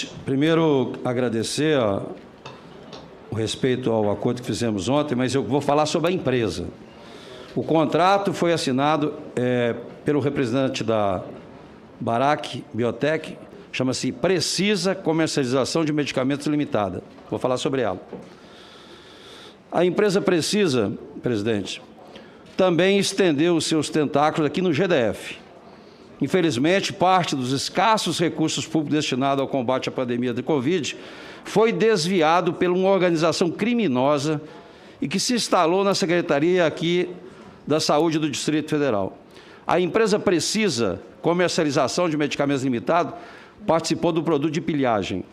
presidente, primeiro agradecer o respeito ao acordo que fizemos ontem, mas eu vou falar sobre a empresa. O contrato foi assinado pelo representante da Barac Biotech, chama-se Precisa Comercialização de Medicamentos Limitada. Vou falar sobre ela. A empresa Precisa, presidente, também estendeu os seus tentáculos aqui no GDF. Infelizmente, parte dos escassos recursos públicos destinados ao combate à pandemia de Covid foi desviado por uma organização criminosa e que se instalou na Secretaria aqui da Saúde do Distrito Federal. A empresa Precisa Comercialização de Medicamentos Limitados participou do produto de pilhagem,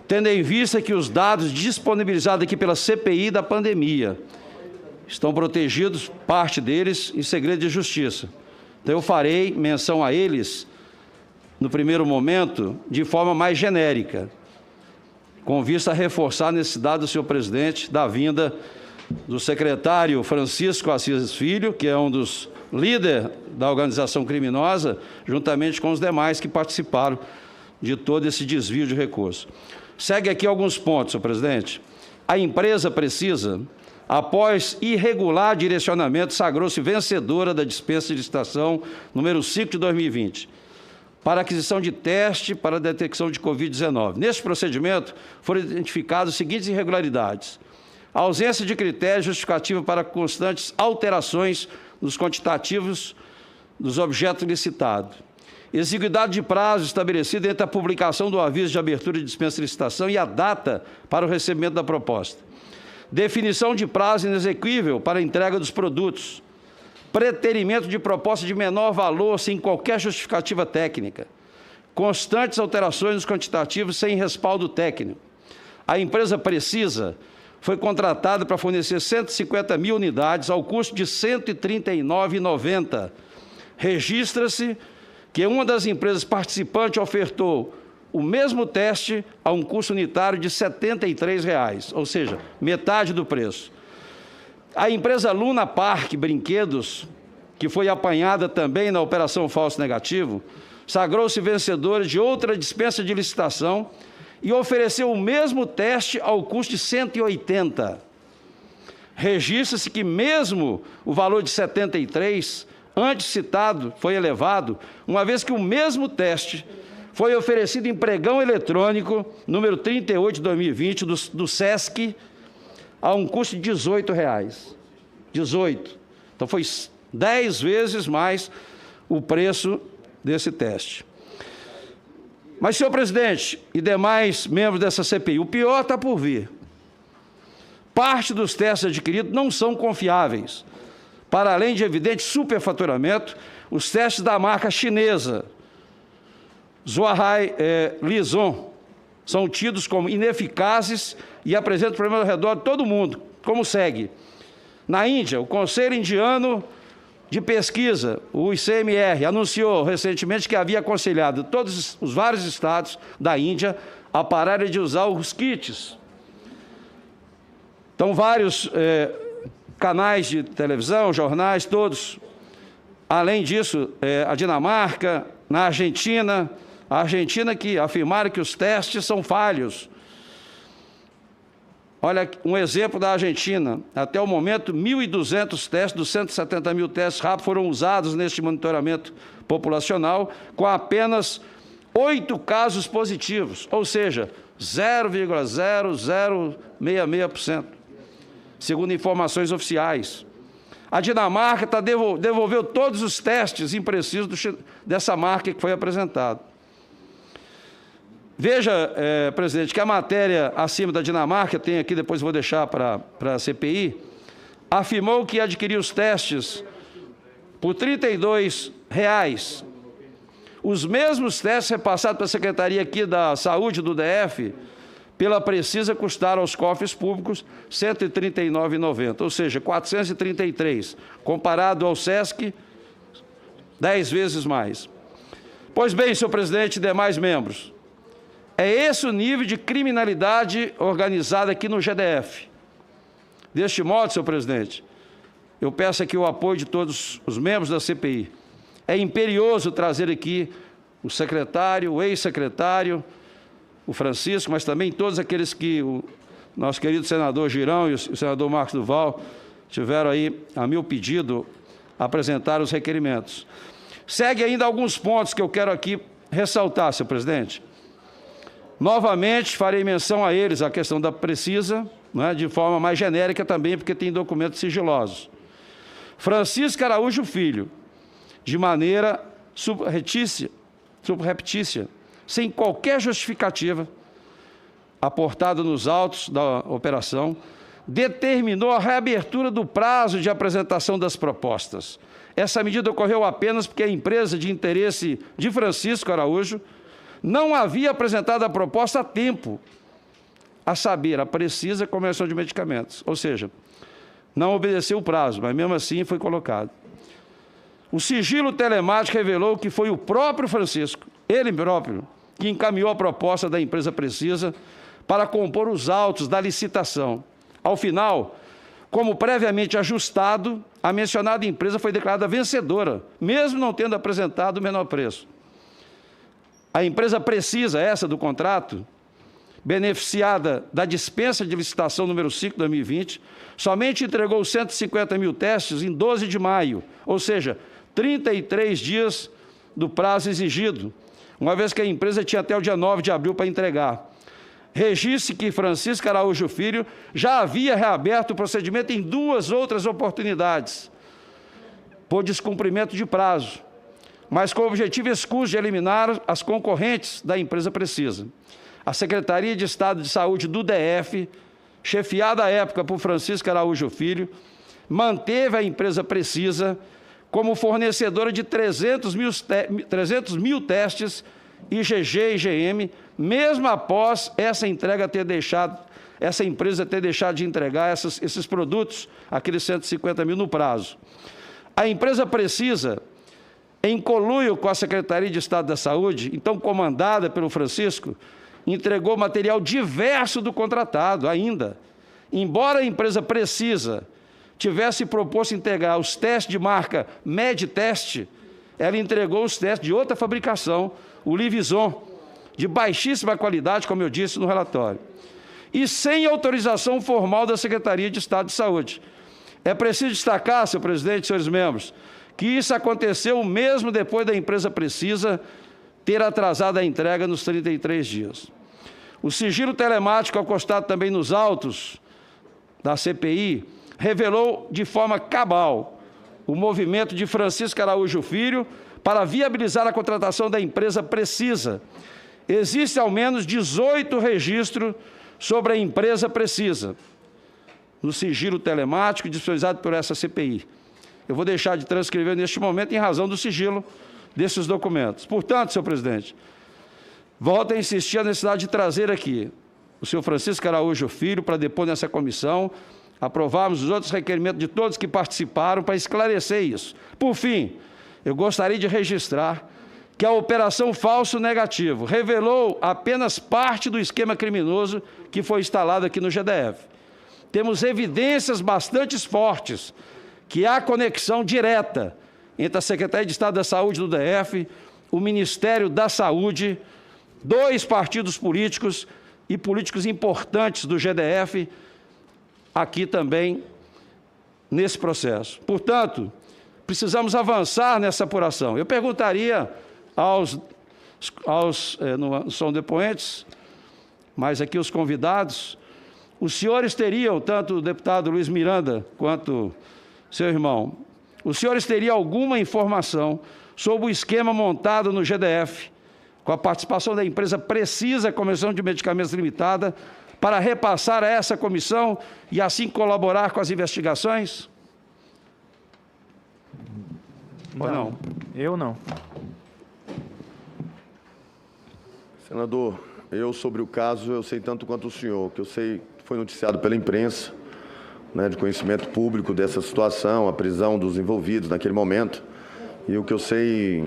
tendo em vista que os dados disponibilizados aqui pela CPI da pandemia estão protegidos, parte deles, em segredo de justiça. Então, eu farei menção a eles, no primeiro momento, de forma mais genérica, com vista a reforçar a necessidade do senhor presidente da vinda do secretário Francisco Assis Filho, que é um dos líderes da organização criminosa, juntamente com os demais que participaram de todo esse desvio de recursos. Segue aqui alguns pontos, senhor presidente. A empresa Precisa, após irregular direcionamento, sagrou-se vencedora da dispensa de licitação número 5 de 2020, para aquisição de teste para a detecção de Covid-19. Neste procedimento, foram identificadas as seguintes irregularidades: a ausência de critério justificativo para constantes alterações nos quantitativos dos objetos licitados, exiguidade de prazo estabelecido entre a publicação do aviso de abertura de dispensa de licitação e a data para o recebimento da proposta, definição de prazo inexequível para a entrega dos produtos, preterimento de proposta de menor valor sem qualquer justificativa técnica, constantes alterações nos quantitativos sem respaldo técnico. A empresa Precisa foi contratada para fornecer 150 mil unidades ao custo de R$ 139,90. Registra-se que uma das empresas participantes ofertou o mesmo teste a um custo unitário de R$ 73,00, ou seja, metade do preço. A empresa Luna Park Brinquedos, que foi apanhada também na operação falso negativo, sagrou-se vencedora de outra dispensa de licitação e ofereceu o mesmo teste ao custo de R$ 180. Registra-se que mesmo o valor de 73, antes citado, foi elevado, uma vez que o mesmo teste foi oferecido em pregão eletrônico, número 38 de 2020, do SESC, a um custo de R$ 18,00. 18. Então, foi 10 vezes mais o preço desse teste. Mas, senhor presidente e demais membros dessa CPI, o pior está por vir. Parte dos testes adquiridos não são confiáveis. Para além de evidente superfaturamento, os testes da marca chinesa Zhuhai Lizon são tidos como ineficazes e apresentam problemas ao redor de todo mundo, como segue. Na Índia, o Conselho Indiano de Pesquisa, o ICMR, anunciou recentemente que havia aconselhado todos os vários estados da Índia a pararem de usar os kits. Então, vários canais de televisão, jornais, todos. Além disso, a Dinamarca, na Argentina, a Argentina que afirmaram que os testes são falhos. Olha, um exemplo da Argentina. Até o momento, 1.200 testes dos 170 mil testes rápidos foram usados neste monitoramento populacional, com apenas 8 casos positivos, ou seja, 0,0066%, segundo informações oficiais. A Dinamarca devolveu todos os testes imprecisos dessa marca que foi apresentado. Veja, presidente, que a matéria acima da Dinamarca, tem aqui, depois vou deixar para a CPI, afirmou que adquiriu os testes por R$ 32,00. Os mesmos testes repassados para a Secretaria aqui da Saúde do DF, pela Precisa, custaram aos cofres públicos R$ 139,90, ou seja, R$ 433, comparado ao SESC, 10 vezes mais. Pois bem, senhor presidente e demais membros, é esse o nível de criminalidade organizada aqui no GDF. Deste modo, senhor presidente, eu peço aqui o apoio de todos os membros da CPI. É imperioso trazer aqui o secretário, o ex-secretário, o Francisco, mas também todos aqueles que o nosso querido senador Girão e o senador Marcos Duval tiveram aí, a meu pedido, apresentar os requerimentos. Segue ainda alguns pontos que eu quero aqui ressaltar, senhor presidente. Novamente, farei menção a eles, a questão da Precisa, né, de forma mais genérica também, porque tem documentos sigilosos. Francisco Araújo Filho, de maneira subreptícia, sem qualquer justificativa, aportada nos autos da operação, determinou a reabertura do prazo de apresentação das propostas. Essa medida ocorreu apenas porque a empresa de interesse de Francisco Araújo não havia apresentado a proposta a tempo, a saber, a Precisa Comercial de Medicamentos. Ou seja, não obedeceu o prazo, mas mesmo assim foi colocado. O sigilo telemático revelou que foi o próprio Francisco, ele próprio, que encaminhou a proposta da empresa Precisa para compor os autos da licitação. Ao final, como previamente ajustado, a mencionada empresa foi declarada vencedora, mesmo não tendo apresentado o menor preço. A empresa Precisa, essa do contrato, beneficiada da dispensa de licitação número 5 de 2020, somente entregou 150 mil testes em 12 de maio, ou seja, 33 dias do prazo exigido, uma vez que a empresa tinha até o dia 9 de abril para entregar. Registre que Francisco Araújo Filho já havia reaberto o procedimento em 2 outras oportunidades, por descumprimento de prazo, mas com o objetivo escuso de eliminar as concorrentes da empresa Precisa. A Secretaria de Estado de Saúde do DF, chefiada à época por Francisco Araújo Filho, manteve a empresa Precisa como fornecedora de 300 mil testes IgG e IgM, mesmo após essa empresa ter deixado de entregar esses produtos, aqueles 150 mil no prazo. A empresa Precisa, em conluio com a Secretaria de Estado da Saúde, então comandada pelo Francisco, entregou material diverso do contratado ainda. Embora a empresa Precisa tivesse proposto integrar os testes de marca Medtest, ela entregou os testes de outra fabricação, o Livison, de baixíssima qualidade, como eu disse no relatório, e sem autorização formal da Secretaria de Estado de Saúde. É preciso destacar, senhor presidente e senhores membros, que isso aconteceu mesmo depois da empresa Precisa ter atrasado a entrega nos 33 dias. O sigilo telemático, acostado também nos autos da CPI, revelou de forma cabal o movimento de Francisco Araújo Filho para viabilizar a contratação da empresa Precisa. Existem ao menos 18 registros sobre a empresa Precisa, no sigilo telemático disponibilizado por essa CPI. Eu vou deixar de transcrever neste momento em razão do sigilo desses documentos. Portanto, senhor presidente, volto a insistir a necessidade de trazer aqui o senhor Francisco Araújo Filho para depor nessa comissão, aprovarmos os outros requerimentos de todos que participaram para esclarecer isso. Por fim, eu gostaria de registrar que a Operação Falso Negativo revelou apenas parte do esquema criminoso que foi instalado aqui no GDF. Temos evidências bastante fortes que há conexão direta entre a Secretaria de Estado da Saúde do DF, o Ministério da Saúde, 2 partidos políticos e políticos importantes do GDF, aqui também nesse processo. Portanto, precisamos avançar nessa apuração. Eu perguntaria não são depoentes, mas aqui os convidados, os senhores teriam, tanto o deputado Luiz Miranda quanto seu irmão, os senhores teriam alguma informação sobre o esquema montado no GDF, com a participação da empresa Precisa Comercial de Medicamentos Limitada, para repassar a essa comissão e assim colaborar com as investigações? Ou não? Eu não. Senador, eu sobre o caso, eu sei tanto quanto o senhor, que eu sei que foi noticiado pela imprensa, né, de conhecimento público dessa situação, a prisão dos envolvidos naquele momento. E o que eu sei,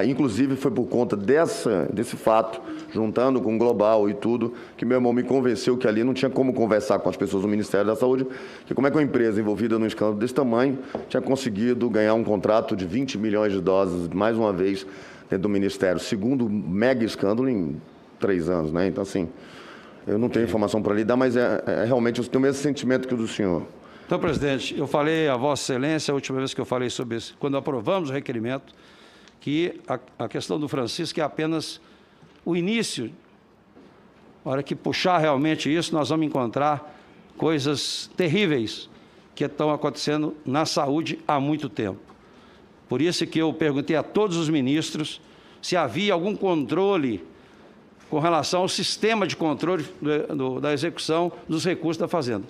inclusive foi por conta desse fato, juntando com o Global e tudo, que meu irmão me convenceu que ali não tinha como conversar com as pessoas do Ministério da Saúde, que como é que uma empresa envolvida num escândalo desse tamanho tinha conseguido ganhar um contrato de 20 milhões de doses, mais uma vez, dentro do Ministério. Segundo mega escândalo em 3 anos, né? Então, assim, eu não tenho informação para lhe dar, mas realmente eu tenho o mesmo sentimento que o do senhor. Então, presidente, eu falei a Vossa Excelência, a última vez que eu falei sobre isso, quando aprovamos o requerimento, que a questão do Francisco é apenas o início. Na hora que puxar realmente isso, nós vamos encontrar coisas terríveis que estão acontecendo na saúde há muito tempo. Por isso que eu perguntei a todos os ministros se havia algum controle com relação ao sistema de controle da execução dos recursos da Fazenda.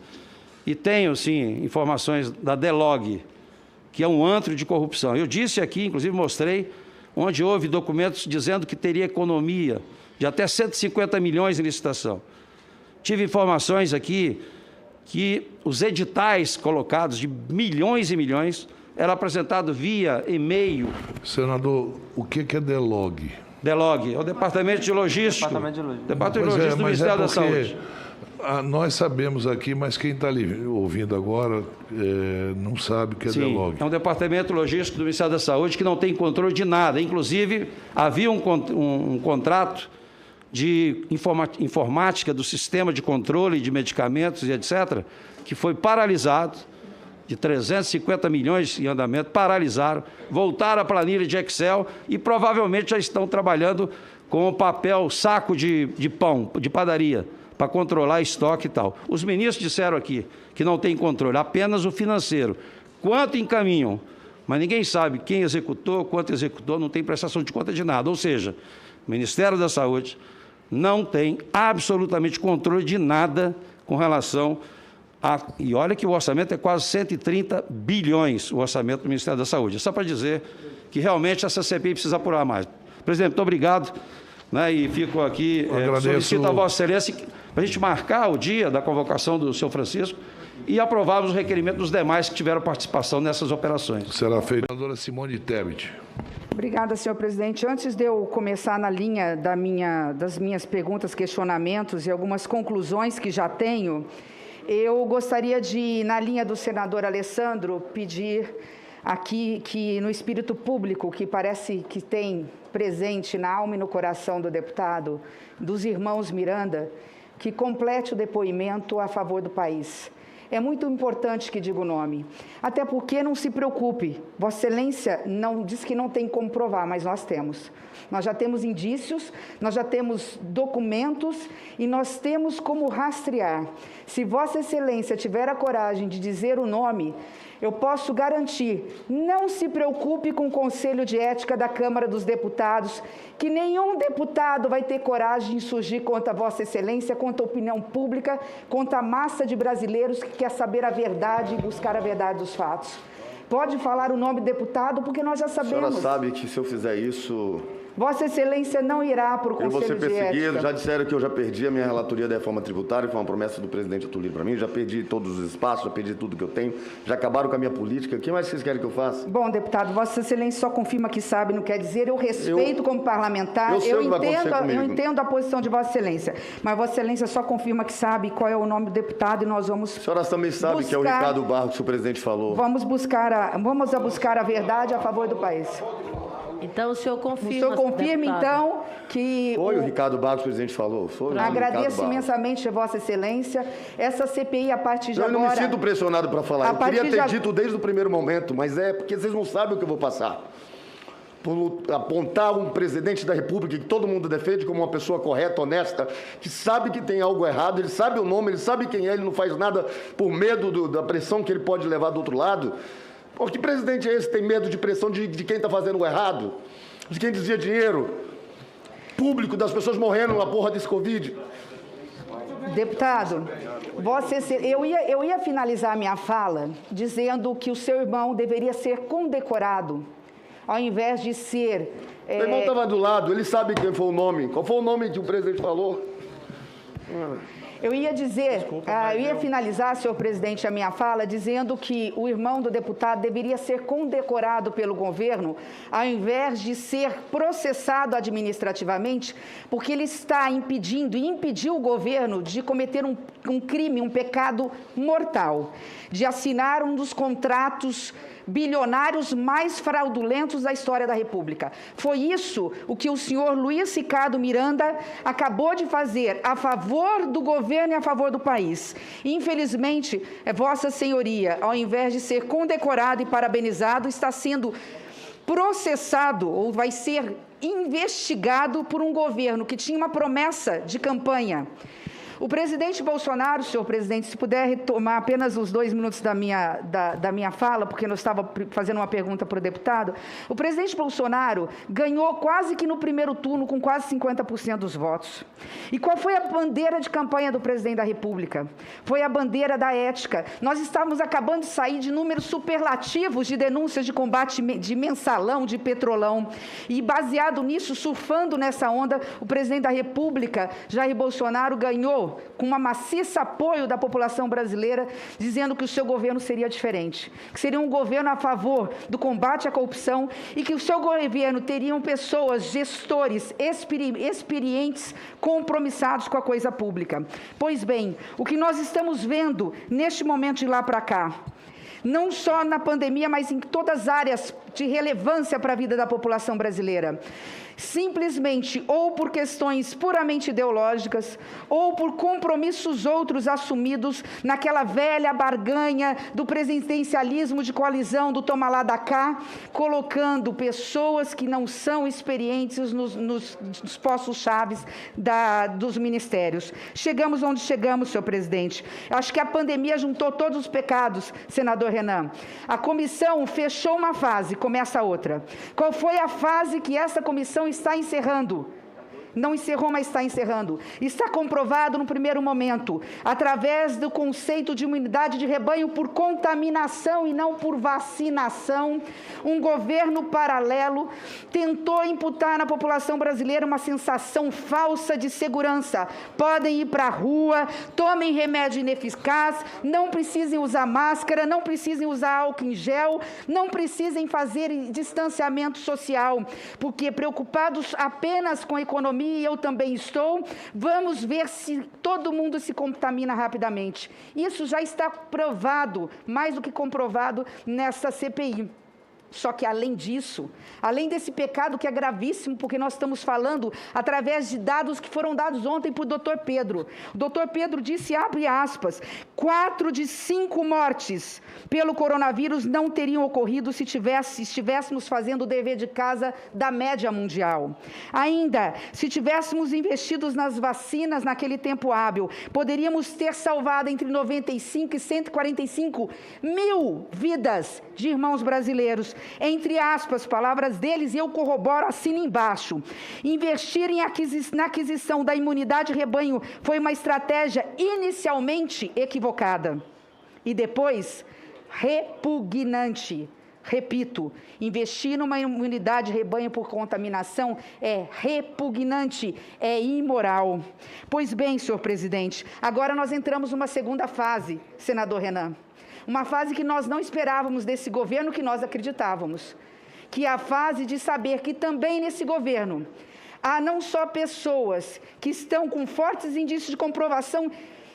E tenho, sim, informações da DELOG, que é um antro de corrupção. Eu disse aqui, inclusive mostrei, onde houve documentos dizendo que teria economia de até 150 milhões em licitação. Tive informações aqui que os editais colocados de milhões e milhões eram apresentados via e-mail. Senador, o que é DELOG? DELOG, é o Departamento de Logística. Departamento de Logística do Ministério da Saúde. Nós sabemos aqui, mas quem está ali ouvindo agora não sabe o que é DELOG. É um departamento logístico do Ministério da Saúde que não tem controle de nada. Inclusive, havia um contrato de informática do sistema de controle de medicamentos e etc., que foi paralisado, de 350 milhões em andamento, paralisaram, voltaram à planilha de Excel e provavelmente já estão trabalhando com o papel, saco de pão, de padaria, para controlar estoque e tal. Os ministros disseram aqui que não tem controle, apenas o financeiro. Quanto encaminham? Mas ninguém sabe quem executou, quanto executou, não tem prestação de conta de nada. Ou seja, o Ministério da Saúde não tem absolutamente controle de nada com relação a... E olha que o orçamento é quase 130 bilhões, o orçamento do Ministério da Saúde. Só para dizer que realmente essa CPI precisa apurar mais. Presidente, muito obrigado. Né, e fico aqui, solicito a Vossa Excelência para a gente marcar o dia da convocação do senhor Francisco e aprovarmos o requerimento dos demais que tiveram participação nessas operações. Será feito. Senadora Simone Tebet. Obrigada, senhor presidente. Antes de eu começar na linha das minhas perguntas, questionamentos e algumas conclusões que já tenho, eu gostaria de, na linha do senador Alessandro, pedir aqui que, no espírito público, que parece que tem presente na alma e no coração do deputado, dos irmãos Miranda, que complete o depoimento a favor do país. É muito importante que diga o nome, até porque não se preocupe, Vossa Excelência não diz que não tem como provar, mas nós temos. Nós já temos indícios, nós já temos documentos e nós temos como rastrear. Se Vossa Excelência tiver a coragem de dizer o nome, eu posso garantir, não se preocupe com o Conselho de Ética da Câmara dos Deputados, que nenhum deputado vai ter coragem de insurgir contra Vossa Excelência, contra a opinião pública, contra a massa de brasileiros que quer saber a verdade e buscar a verdade dos fatos. Pode falar o nome do deputado, porque nós já sabemos. A senhora sabe que se eu fizer isso... Vossa Excelência não irá para o Conselho de Ética. Eu vou ser perseguido, já disseram que eu já perdi a minha relatoria da reforma tributária, foi uma promessa do presidente Atulino para mim, já perdi todos os espaços, já perdi tudo que eu tenho, já acabaram com a minha política, o que mais vocês querem que eu faça? Bom, deputado, Vossa Excelência só confirma que sabe, não quer dizer, eu respeito como parlamentar, eu entendo a posição de Vossa Excelência, mas Vossa Excelência só confirma que sabe qual é o nome do deputado e nós vamos... A senhora também sabe que é o Ricardo Barros que o presidente falou. Vamos buscar a verdade a favor do país. Então, o senhor confirma... O senhor confirma, então, que... Foi o Ricardo Barros que o presidente falou. Foi Agradeço imensamente a Vossa Excelência. Essa CPI, a partir de agora... Eu não me sinto pressionado para falar. Eu queria ter dito desde o primeiro momento, mas é porque vocês não sabem o que eu vou passar. Por apontar um presidente da República que todo mundo defende como uma pessoa correta, honesta, que sabe que tem algo errado, ele sabe o nome, ele sabe quem é, ele não faz nada por medo da pressão que ele pode levar do outro lado. Pô, que presidente é esse que tem medo de pressão de quem está fazendo o errado? De quem desvia dinheiro público, das pessoas morrendo na porra desse Covid? Deputado, eu ia finalizar a minha fala dizendo que o seu irmão deveria ser condecorado, ao invés de ser... Meu irmão estava do lado, ele sabe quem foi o nome. Qual foi o nome que o presidente falou? Eu ia dizer, eu ia finalizar, senhor presidente, a minha fala dizendo que o irmão do deputado deveria ser condecorado pelo governo, ao invés de ser processado administrativamente, porque ele está impedindo e impediu o governo de cometer um crime, um pecado mortal, de assinar um dos contratos bilionários mais fraudulentos da história da República. Foi isso o que o senhor Luiz Ricardo Miranda acabou de fazer a favor do governo e a favor do país. Infelizmente, Vossa Senhoria, ao invés de ser condecorado e parabenizado, está sendo processado ou vai ser investigado por um governo que tinha uma promessa de campanha. O presidente Bolsonaro, senhor presidente, se puder retomar apenas os 2 minutos da minha fala, porque eu estava fazendo uma pergunta para o deputado, o presidente Bolsonaro ganhou quase que no primeiro turno com quase 50% dos votos. E qual foi a bandeira de campanha do presidente da República? Foi a bandeira da ética. Nós estávamos acabando de sair de números superlativos de denúncias de combate de mensalão, de petrolão, e baseado nisso, surfando nessa onda, o presidente da República, Jair Bolsonaro, ganhou com uma maciça apoio da população brasileira, dizendo que o seu governo seria diferente, que seria um governo a favor do combate à corrupção e que o seu governo teriam pessoas, gestores, experientes, compromissados com a coisa pública. Pois bem, o que nós estamos vendo neste momento de lá para cá, não só na pandemia, mas em todas as áreas de relevância para a vida da população brasileira, simplesmente ou por questões puramente ideológicas ou por compromissos outros assumidos naquela velha barganha do presidencialismo de coalizão, do toma lá da cá, colocando pessoas que não são experientes nos postos chaves dos ministérios. Chegamos onde chegamos, senhor presidente. Acho que a pandemia juntou todos os pecados, senador Renan. A comissão fechou uma fase, começa a outra. Qual foi a fase que essa comissão está encerrando? Não encerrou, mas está encerrando. Está comprovado no primeiro momento, através do conceito de imunidade de rebanho por contaminação e não por vacinação, um governo paralelo tentou imputar na população brasileira uma sensação falsa de segurança. Podem ir para a rua, tomem remédio ineficaz, não precisem usar máscara, não precisem usar álcool em gel, não precisem fazer distanciamento social, porque preocupados apenas com a economia, e eu também estou, vamos ver se todo mundo se contamina rapidamente. Isso já está provado, mais do que comprovado, nessa CPI. Só que, além disso, além desse pecado que é gravíssimo, porque nós estamos falando através de dados que foram dados ontem por Dr. Pedro. O Dr. Pedro disse, abre aspas, 4 de 5 mortes pelo coronavírus não teriam ocorrido se estivéssemos fazendo o dever de casa da média mundial. Ainda, se tivéssemos investido nas vacinas naquele tempo hábil, poderíamos ter salvado entre 95 e 145 mil vidas de irmãos brasileiros. Entre aspas, palavras deles, e eu corroboro, assino embaixo. Investir na aquisição da imunidade rebanho foi uma estratégia inicialmente equivocada e depois repugnante. Repito, investir numa imunidade rebanho por contaminação é repugnante, é imoral. Pois bem, senhor presidente, agora nós entramos numa segunda fase, senador Renan. Uma fase que nós não esperávamos desse governo, que nós acreditávamos. Que é a fase de saber que também nesse governo há não só pessoas que estão com fortes indícios de comprovação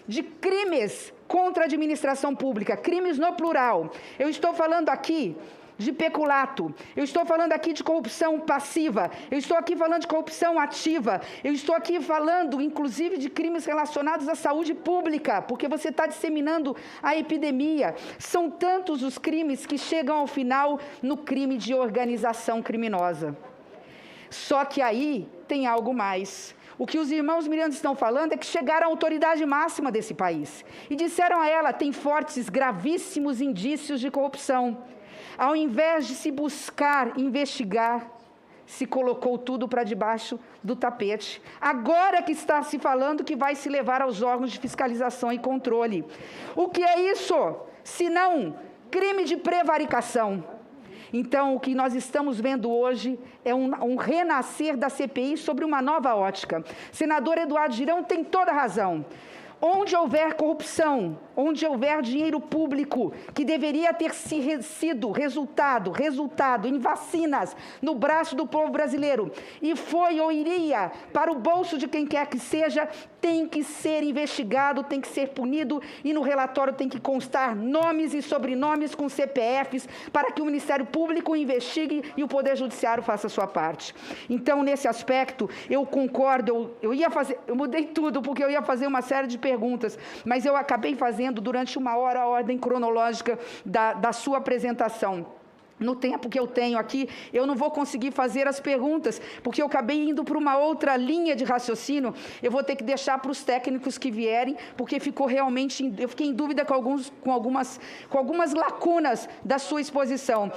de crimes contra a administração pública, crimes no plural. Eu estou falando aqui de peculato, eu estou falando aqui de corrupção passiva, eu estou aqui falando de corrupção ativa, eu estou aqui falando, inclusive, de crimes relacionados à saúde pública, porque você está disseminando a epidemia. São tantos os crimes que chegam ao final no crime de organização criminosa. Só que aí tem algo mais. O que os irmãos Miranda estão falando é que chegaram à autoridade máxima desse país e disseram a ela, tem fortes, gravíssimos indícios de corrupção. Ao invés de se buscar investigar, se colocou tudo para debaixo do tapete. Agora que está se falando que vai se levar aos órgãos de fiscalização e controle. O que é isso? Se não crime de prevaricação. Então, o que nós estamos vendo hoje é um renascer da CPI sobre uma nova ótica. Senador Eduardo Girão tem toda a razão. Onde houver corrupção, onde houver dinheiro público, que deveria ter sido resultado em vacinas no braço do povo brasileiro, e foi ou iria para o bolso de quem quer que seja, tem que ser investigado, tem que ser punido, e no relatório tem que constar nomes e sobrenomes com CPFs, para que o Ministério Público investigue e o Poder Judiciário faça a sua parte. Então, nesse aspecto, eu concordo, eu mudei tudo, porque eu ia fazer uma série de perguntas, mas eu acabei fazendo durante 1 hora a ordem cronológica da sua apresentação. No tempo que eu tenho aqui, eu não vou conseguir fazer as perguntas, porque eu acabei indo para uma outra linha de raciocínio. Eu vou ter que deixar para os técnicos que vierem, porque ficou realmente, eu fiquei em dúvida com algumas lacunas da sua exposição.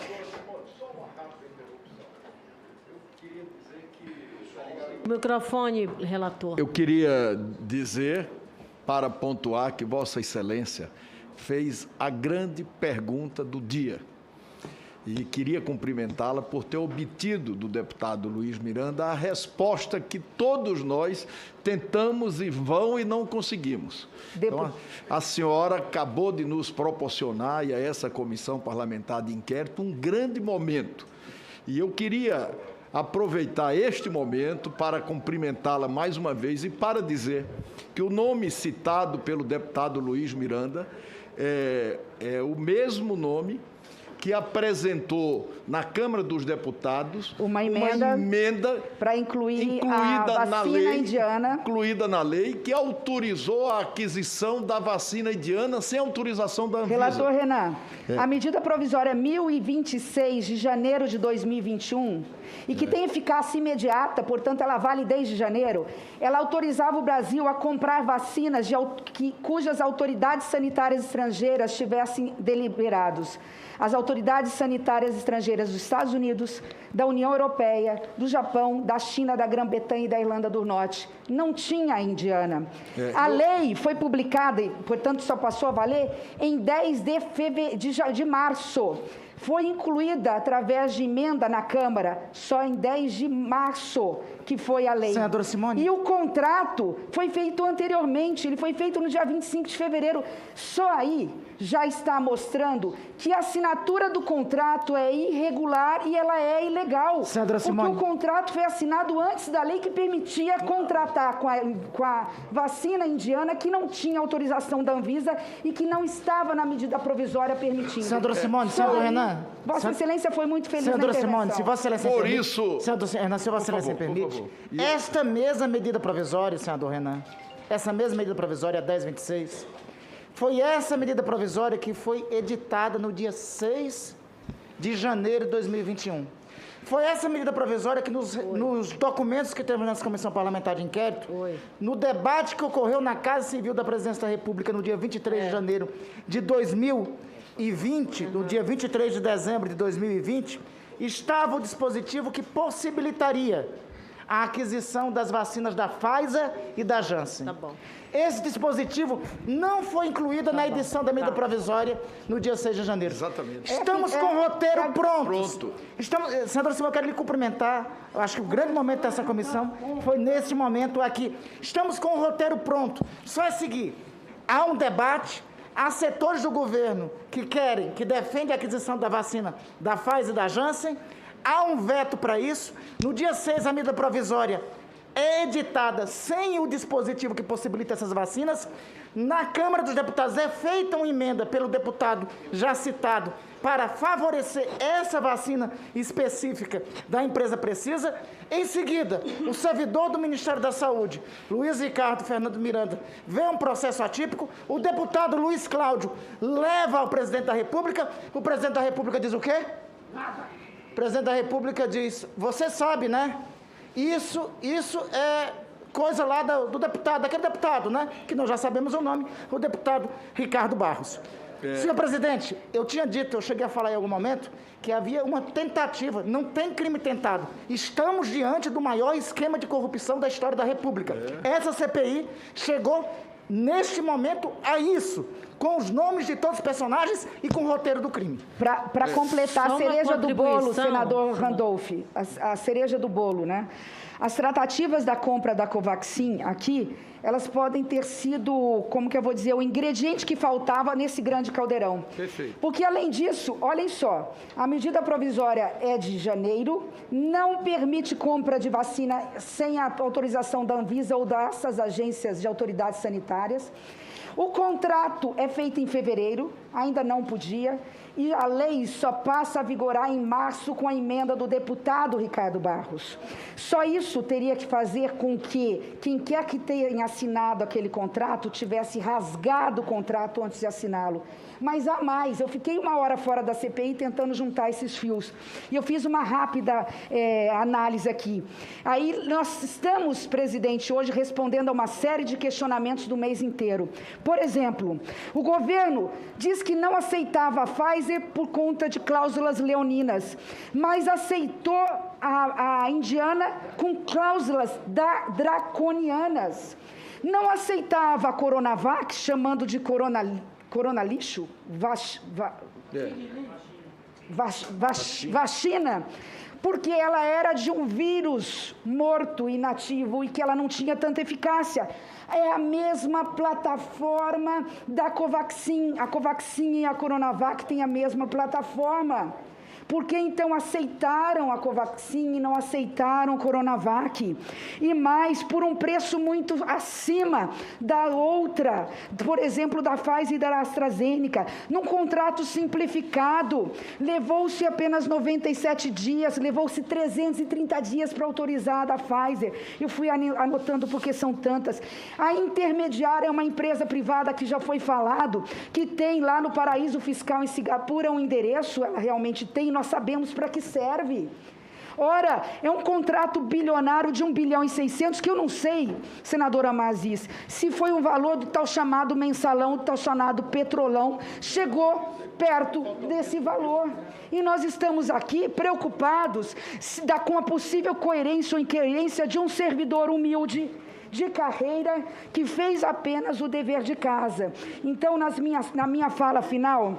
Microfone, relator. Eu queria dizer, para pontuar, que Vossa Excelência fez a grande pergunta do dia. E queria cumprimentá-la por ter obtido do deputado Luiz Miranda a resposta que todos nós tentamos em vão e não conseguimos. Então, a senhora acabou de nos proporcionar, e a essa comissão parlamentar de inquérito, um grande momento. E eu queria aproveitar este momento para cumprimentá-la mais uma vez e para dizer que o nome citado pelo deputado Luiz Miranda é o mesmo nome que apresentou na Câmara dos Deputados uma emenda para incluir a vacina indiana. Incluída na lei, que autorizou a aquisição da vacina indiana sem autorização da Anvisa. Relator Renan, a medida provisória 1026 de janeiro de 2021, e que tem eficácia imediata, portanto, ela vale desde janeiro, ela autorizava o Brasil a comprar vacinas cujas autoridades sanitárias estrangeiras tivessem deliberados. As autoridades sanitárias estrangeiras dos Estados Unidos, da União Europeia, do Japão, da China, da Grã-Bretanha e da Irlanda do Norte. Não tinha a indiana. A lei foi publicada, e, portanto, só passou a valer em 10 de março. Foi incluída através de emenda na Câmara, só em 10 de março que foi a lei. Senadora Simone. E o contrato foi feito anteriormente, ele foi feito no dia 25 de fevereiro. Só aí já está mostrando que a assinatura do contrato é irregular e ela é ilegal. Senadora Simone. Porque o contrato foi assinado antes da lei que permitia contratar com a vacina indiana, que não tinha autorização da Anvisa e que não estava na medida provisória permitindo. Senadora Simone, senador Renan. Vossa Excelência foi muito feliz Senadora na intervenção. Simone, se Vossa Excelência Por permite, isso... Senador Renan, se Vossa Excelência permite, esta mesma medida provisória, senador Renan, essa mesma medida provisória, a 1026, foi essa medida provisória que foi editada no dia 6 de janeiro de 2021. Foi essa medida provisória que nos documentos que temos nessa Comissão Parlamentar de Inquérito, no debate que ocorreu na Casa Civil da Presidência da República no dia 23 de janeiro de 2020, no dia 23 de dezembro de 2020, estava o dispositivo que possibilitaria a aquisição das vacinas da Pfizer e da Janssen. Tá bom. Esse dispositivo não foi incluído na edição da medida provisória no dia 6 de janeiro. Exatamente. Estamos com o roteiro pronto. Senador Simão, eu quero lhe cumprimentar. Eu acho que o grande momento dessa comissão foi nesse momento aqui. Estamos com o roteiro pronto. Só é seguir. Há um debate, há setores do governo que defendem a aquisição da vacina da Pfizer e da Janssen. Há um veto para isso. No dia 6, a medida provisória é editada sem o dispositivo que possibilita essas vacinas. Na Câmara dos Deputados é feita uma emenda pelo deputado já citado para favorecer essa vacina específica da empresa Precisa. Em seguida, o servidor do Ministério da Saúde, Luiz Ricardo Fernando Miranda, vê um processo atípico, o deputado Luiz Cláudio leva ao presidente da República, o presidente da República diz o quê? Nada. O presidente da República diz, você sabe, né? Isso é coisa lá do deputado, daquele deputado, né? Que nós já sabemos o nome, o deputado Ricardo Barros. Senhor presidente, eu cheguei a falar em algum momento que havia uma tentativa, não tem crime tentado. Estamos diante do maior esquema de corrupção da história da República. Essa CPI chegou, neste momento, a isso. com os nomes de todos os personagens e com o roteiro do crime. Para completar Só a uma cereja do bolo, contribuição. senador Randolph, a cereja do bolo, né? As tratativas da compra da Covaxin aqui, elas podem ter sido, como que eu vou dizer, o ingrediente que faltava nesse grande caldeirão. Perfeito. Porque, além disso, olhem só, a medida provisória é de janeiro, não permite compra de vacina sem a autorização da Anvisa ou dessas agências de autoridades sanitárias. O contrato é feito em fevereiro, ainda não podia, e a lei só passa a vigorar em março com a emenda do deputado Ricardo Barros. Só isso teria que fazer com que quem quer que tenha assinado aquele contrato tivesse rasgado o contrato antes de assiná-lo. Mas há mais, eu fiquei 1 hora fora da CPI tentando juntar esses fios. E eu fiz uma rápida análise aqui. Aí nós estamos, presidente, hoje respondendo a uma série de questionamentos do mês inteiro. Por exemplo, o governo diz que não aceitava a Pfizer por conta de cláusulas leoninas, mas aceitou a indiana com cláusulas draconianas. Não aceitava a Coronavac, chamando de corona lixo, vacina, porque ela era de um vírus morto, inativo, e que ela não tinha tanta eficácia. É a mesma plataforma da Covaxin. A Covaxin e a Coronavac têm a mesma plataforma. Por que então aceitaram a Covaxin e não aceitaram a Coronavac? E mais, por um preço muito acima da outra, por exemplo, da Pfizer e da AstraZeneca, num contrato simplificado. Levou-se apenas 97 dias, levou-se 330 dias para autorizar a da Pfizer. Eu fui anotando porque são tantas. A intermediária é uma empresa privada que já foi falado, que tem lá no paraíso fiscal em Singapura um endereço, ela realmente tem, nós sabemos para que serve. Ora, é um contrato bilionário de 1 bilhão e 600, que eu não sei, senadora Mazis, se foi um valor do tal chamado mensalão, do tal chamado petrolão, chegou perto desse valor. E nós estamos aqui preocupados com a possível coerência ou incoerência de um servidor humilde, de carreira, que fez apenas o dever de casa. Então, na minha fala final,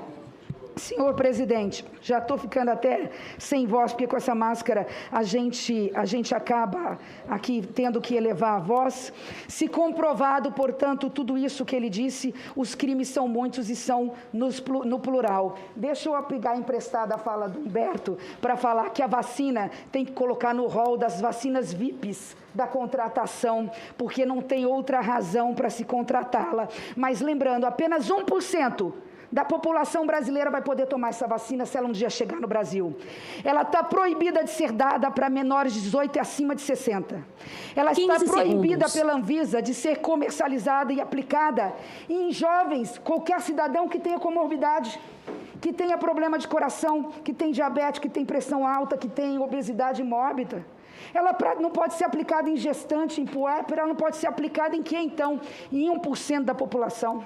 senhor presidente, já estou ficando até sem voz, porque com essa máscara a gente acaba aqui tendo que elevar a voz. Se comprovado, portanto, tudo isso que ele disse, os crimes são muitos e são no plural. Deixa eu pegar emprestada a fala do Humberto para falar que a vacina tem que colocar no rol das vacinas VIPs da contratação, porque não tem outra razão para se contratá-la. Mas lembrando, apenas 1% da população brasileira vai poder tomar essa vacina se ela um dia chegar no Brasil. Ela está proibida de ser dada para menores de 18 e acima de 60. Ela está proibida pela Anvisa de ser comercializada e aplicada em jovens, qualquer cidadão que tenha comorbidade, que tenha problema de coração, que tem diabetes, que tem pressão alta, que tem obesidade mórbida. Ela não pode ser aplicada em gestante, em puérpera, ela não pode ser aplicada em quê, então? Em 1% da população.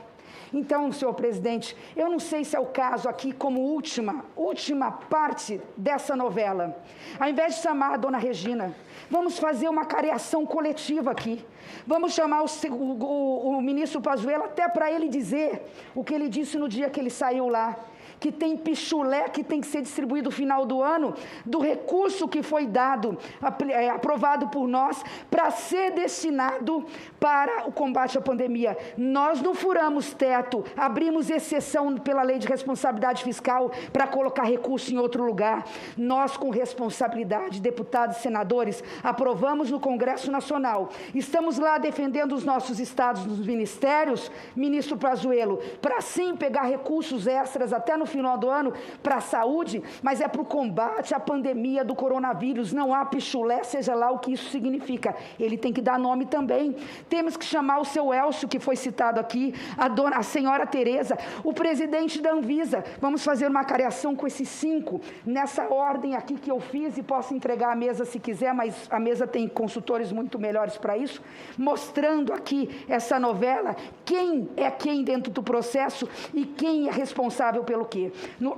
Então, senhor presidente, eu não sei se é o caso aqui, como última parte dessa novela. Ao invés de chamar a dona Regina, vamos fazer uma careação coletiva aqui. Vamos chamar o ministro Pazuello até para ele dizer o que ele disse no dia que ele saiu lá, que tem pichulé que tem que ser distribuído no final do ano, do recurso que foi dado, aprovado por nós, para ser destinado para o combate à pandemia. Nós não furamos teto, abrimos exceção pela lei de responsabilidade fiscal para colocar recurso em outro lugar. Nós, com responsabilidade, deputados e senadores, aprovamos no Congresso Nacional. Estamos lá defendendo os nossos estados nos ministérios, ministro Pazuello, para sim pegar recursos extras até no final do ano para a saúde, mas é para o combate à pandemia do coronavírus. Não há pichulé, seja lá o que isso significa. Ele tem que dar nome também. Temos que chamar o seu Elcio, que foi citado aqui, a senhora Tereza, o presidente da Anvisa. Vamos fazer uma careação com esses 5, nessa ordem aqui que eu fiz, e posso entregar à mesa se quiser, mas a mesa tem consultores muito melhores para isso, mostrando aqui essa novela, quem é quem dentro do processo e quem é responsável pelo quê.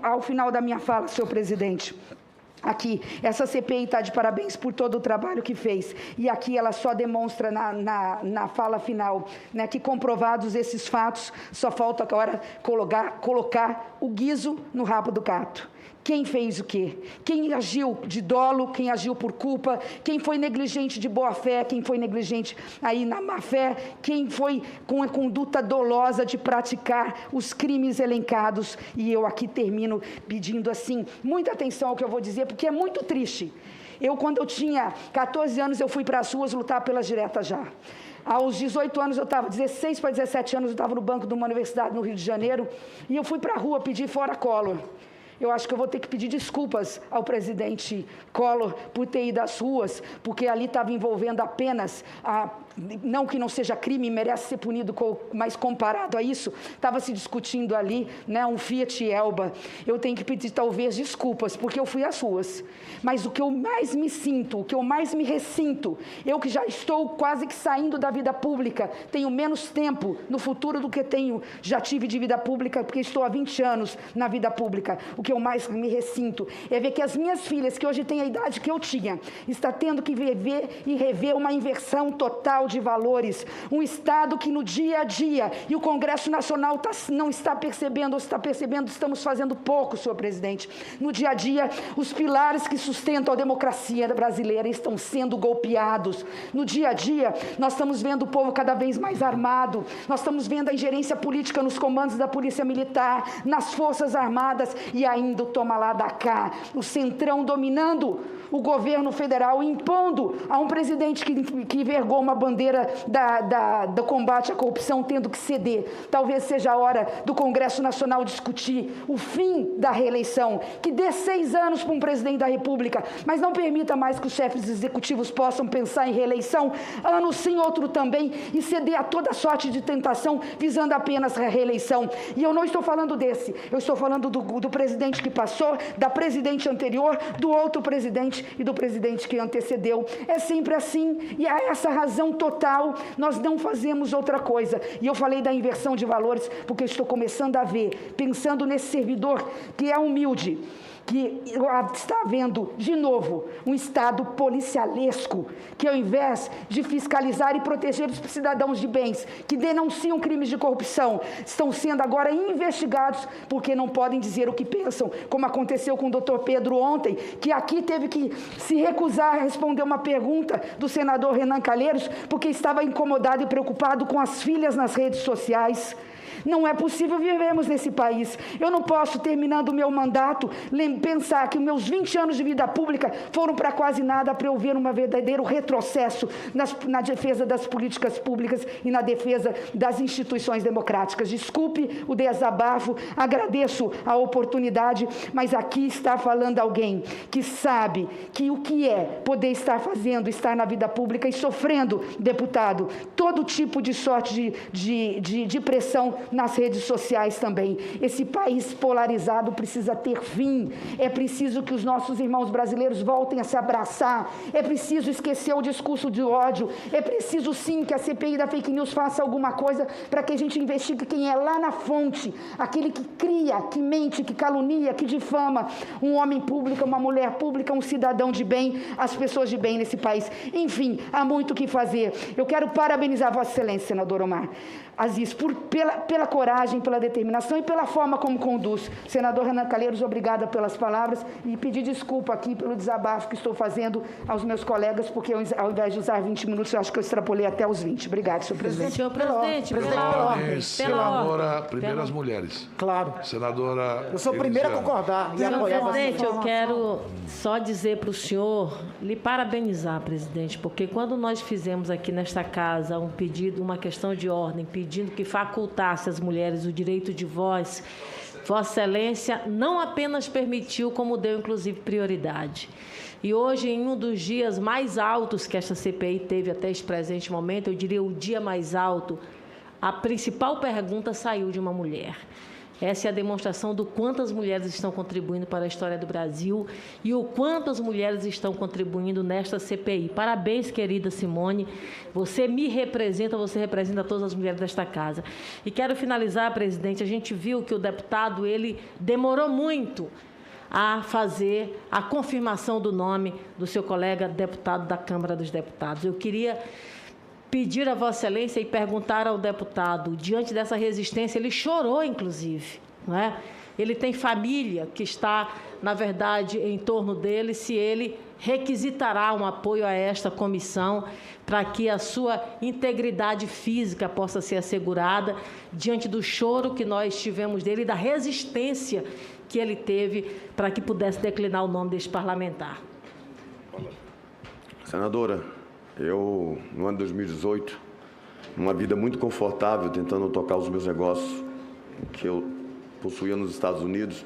Ao final da minha fala, senhor presidente, Aqui, essa CPI está de parabéns por todo o trabalho que fez. E aqui ela só demonstra na fala final, né, que comprovados esses fatos, só falta agora colocar o guizo no rabo do gato. Quem fez o quê? Quem agiu de dolo, quem agiu por culpa, quem foi negligente de boa fé, quem foi negligente aí na má fé, quem foi com a conduta dolosa de praticar os crimes elencados. E eu aqui termino pedindo assim, muita atenção ao que eu vou dizer, porque é muito triste. Quando eu tinha 14 anos, eu fui para as ruas lutar pelas diretas já. Aos 18 anos, 16 para 17 anos, eu estava no banco de uma universidade no Rio de Janeiro, e eu fui para a rua pedir fora Collor. Eu acho que eu vou ter que pedir desculpas ao presidente Collor por ter ido às ruas, porque ali estava envolvendo apenas, não que não seja crime, merece ser punido, mas comparado a isso, estava se discutindo ali, né, um Fiat Elba. Eu tenho que pedir talvez desculpas, porque eu fui às ruas. Mas o que eu mais me sinto, o que eu mais me ressinto, eu que já estou quase que saindo da vida pública, tenho menos tempo no futuro do que já tive de vida pública, porque estou há 20 anos na vida pública. O que eu mais me ressinto é ver que as minhas filhas, que hoje têm a idade que eu tinha, está tendo que viver e rever uma inversão total de valores, um Estado que no dia a dia, e o Congresso Nacional não está percebendo, ou está percebendo, estamos fazendo pouco, senhor presidente, no dia a dia, os pilares que sustentam a democracia brasileira estão sendo golpeados, no dia a dia, nós estamos vendo o povo cada vez mais armado, nós estamos vendo a ingerência política nos comandos da Polícia Militar, nas Forças Armadas, e ainda o toma lá da cá, o Centrão dominando o governo federal, impondo a um presidente que vergou uma bandeira do combate à corrupção, tendo que ceder. Talvez seja a hora do Congresso Nacional discutir o fim da reeleição, que dê 6 anos para um presidente da República, mas não permita mais que os chefes executivos possam pensar em reeleição, ano sim, outro também, e ceder a toda sorte de tentação, visando apenas a reeleição. E eu não estou falando desse, eu estou falando do presidente que passou, da presidente anterior, do outro presidente e do presidente que antecedeu. É sempre assim, e a essa razão total, nós não fazemos outra coisa. E eu falei da inversão de valores, porque eu estou começando a ver, pensando nesse servidor que é humilde, que está havendo, de novo, um Estado policialesco, que ao invés de fiscalizar e proteger os cidadãos de bens, que denunciam crimes de corrupção, estão sendo agora investigados porque não podem dizer o que pensam, como aconteceu com o doutor Pedro ontem, que aqui teve que se recusar a responder uma pergunta do senador Renan Calheiros, porque estava incomodado e preocupado com as filhas nas redes sociais. Não é possível vivermos nesse país. Eu não posso, terminando o meu mandato, pensar que meus 20 anos de vida pública foram para quase nada, para eu ver um verdadeiro retrocesso na defesa das políticas públicas e na defesa das instituições democráticas. Desculpe o desabafo, agradeço a oportunidade, mas aqui está falando alguém que sabe que o que é poder estar na vida pública e sofrendo, deputado, todo tipo de sorte de pressão nas redes sociais também. Esse país polarizado precisa ter fim. É preciso que os nossos irmãos brasileiros voltem a se abraçar. É preciso esquecer o discurso de ódio. É preciso, sim, que a CPI da fake news faça alguma coisa para que a gente investigue quem é lá na fonte, aquele que cria, que mente, que calunia, que difama um homem público, uma mulher pública, um cidadão de bem, as pessoas de bem nesse país. Enfim, há muito o que fazer. Eu quero parabenizar Vossa Excelência, senador Omar Aziz, pela coragem, pela determinação e pela forma como conduz. Senador Renan Calheiros, obrigada pelas palavras e pedir desculpa aqui pelo desabafo que estou fazendo aos meus colegas, porque ao invés de usar 20 minutos, eu acho que eu extrapolei até os 20. Obrigado, senhor presidente. Senhor presidente, pela ordem. Senadora, primeiras mulheres. Claro. Senadora... Eu sou a primeira a concordar e apoiar. Senhor presidente, eu quero só dizer para o senhor, lhe parabenizar, presidente, porque quando nós fizemos aqui nesta casa um pedido, uma questão de ordem, pedindo que facultasse às mulheres o direito de voz, Vossa Excelência não apenas permitiu, como deu, inclusive, prioridade. E hoje, em um dos dias mais altos que esta CPI teve até esse presente momento, eu diria o dia mais alto, a principal pergunta saiu de uma mulher. Essa é a demonstração do quanto as mulheres estão contribuindo para a história do Brasil e o quanto as mulheres estão contribuindo nesta CPI. Parabéns, querida Simone. Você me representa, você representa todas as mulheres desta casa. E quero finalizar, presidente, a gente viu que o deputado, ele demorou muito a fazer a confirmação do nome do seu colega deputado da Câmara dos Deputados. Eu queria pedir a Vossa Excelência e perguntar ao deputado, diante dessa resistência, ele chorou, inclusive, não é? Ele tem família que está, na verdade, em torno dele, se ele requisitará um apoio a esta comissão para que a sua integridade física possa ser assegurada diante do choro que nós tivemos dele e da resistência que ele teve para que pudesse declinar o nome deste parlamentar. Senadora, eu, no ano de 2018, numa vida muito confortável, tentando tocar os meus negócios que eu possuía nos Estados Unidos,